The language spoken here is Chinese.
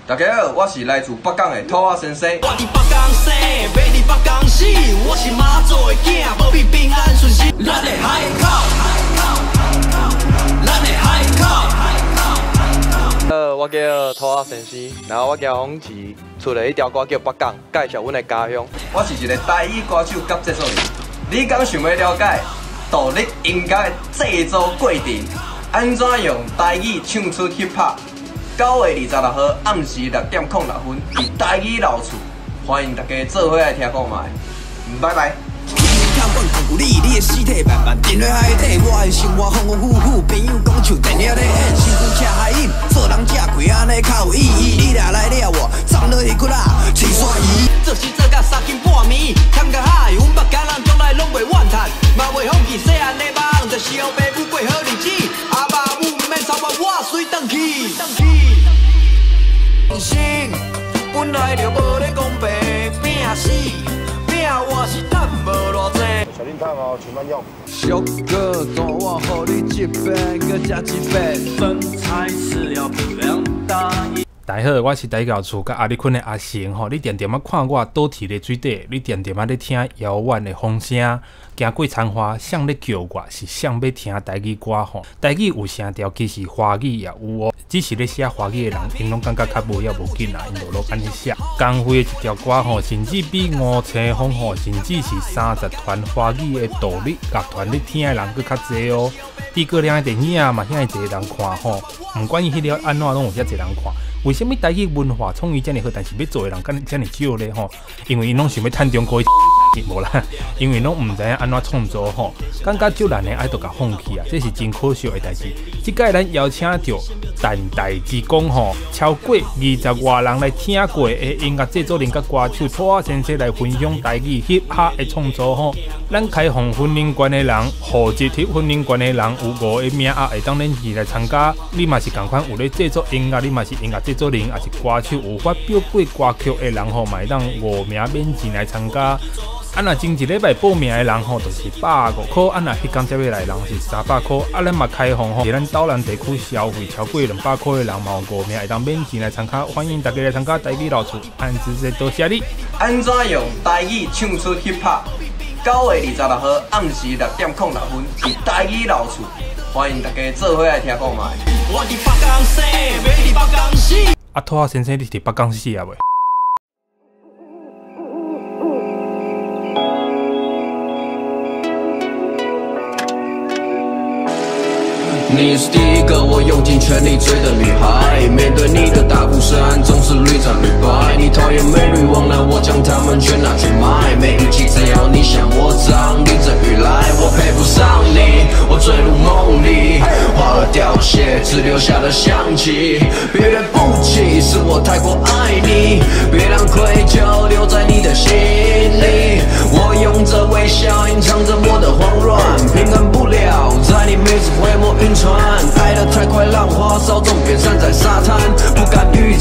大家好，我是来自北港的土仔先生。我伫北港生，要伫北港死。我是妈祖的囝，保庇平安顺心。咱的海口，咱的海口。我叫土仔先生，然后我叫洪奇，出了一条歌叫《北港》，介绍阮的家乡。我是一个台语歌手甲制作人。你敢想要了解独立音乐的制作过程？安怎用台语唱出 hiphop？ 9月26号暗时6点06分，伫台语老厝，欢迎大家做伙来听看卖。拜拜。看阮控股你的尸体慢慢沉落海底，我的生活风风雨雨，朋友讲像电影咧演，辛苦吃海饮，做人吃亏安尼较有意义。你若来了我，藏落迄骨仔吹刷鱼，做事做甲3更半暝，欠甲海，阮北港人从来拢袂怨叹，嘛袂放弃细汉的梦，就是后爸母过好日子，阿爸母毋免操我，我随转去。人生本来就无咧讲白拼死。我是赚无偌济，小心烫哦，请慢用。小哥，昨晚和你一杯，搁加一杯，身材是要不良大意。大家好，我是台教厝甲阿里坤的阿成吼，你定定啊看我倒伫咧水底，你定定啊咧听遥远的风声，行过田花，谁咧叫我？是谁要听台语歌吼？台语有声调，其实华语也有哦。只是咧写华语的人，因拢感觉较无要无紧啦，因就落安尼写。江辉的一条歌吼，甚至比5青风吼，甚至是30团华语的独立乐团咧听的人佫较侪哦。诸葛亮的电影嘛，遐侪人看吼，毋管伊迄个安怎拢有遐侪人看。为什么台语文化创意遮尔好，但是要做的人敢遮尔少咧吼？因为因拢想要趁中国的无啦，因为拢毋知影安怎创作吼，感觉少人的爱都甲放弃啊，这是真可惜的代志。即届咱邀请到但台之光吼，超过20外人来听过的音乐制作人甲歌手土仔先生来分享台语 hiphop 的创作吼。咱开放分龄悬的人，户籍体分龄悬的人有5个名额会当咱去来参加。你嘛是共款有咧制作音乐，你嘛是音乐制作人，也是歌手，有发表过歌曲的人吼，嘛会当5名免钱来参加。若前一礼拜报名的人吼，就是150块；若迄天才要来的人是300块。咱嘛开放吼，伫咱岛南地区消费超过200块的人，嘛有5名会当免钱来参加。欢迎大家来参加台语老厝，安子谢多谢你。安怎用台语唱出 hiphop？ 9月26号暗时6点06分，伫台语老厝，欢迎大家做伙来听看卖。我伫北港生，要伫北港死。啊，土仔先生，你伫北港死啊未？你是第一个我用尽全力追的女孩，面对你的大步深暗总是屡战屡败。你讨厌美女忘了我将她们全拿去卖，每一季只要你向我张，淋着雨来，我配不上你，我坠入梦里，花了凋谢，只留下了香气。别对不起，是我太过爱你，别让愧疚留在你的心里。我用着微笑隐藏着我的慌乱，平衡不了在你每次回眸晕船。爱得太快，浪花稍纵便散在沙滩，不敢逾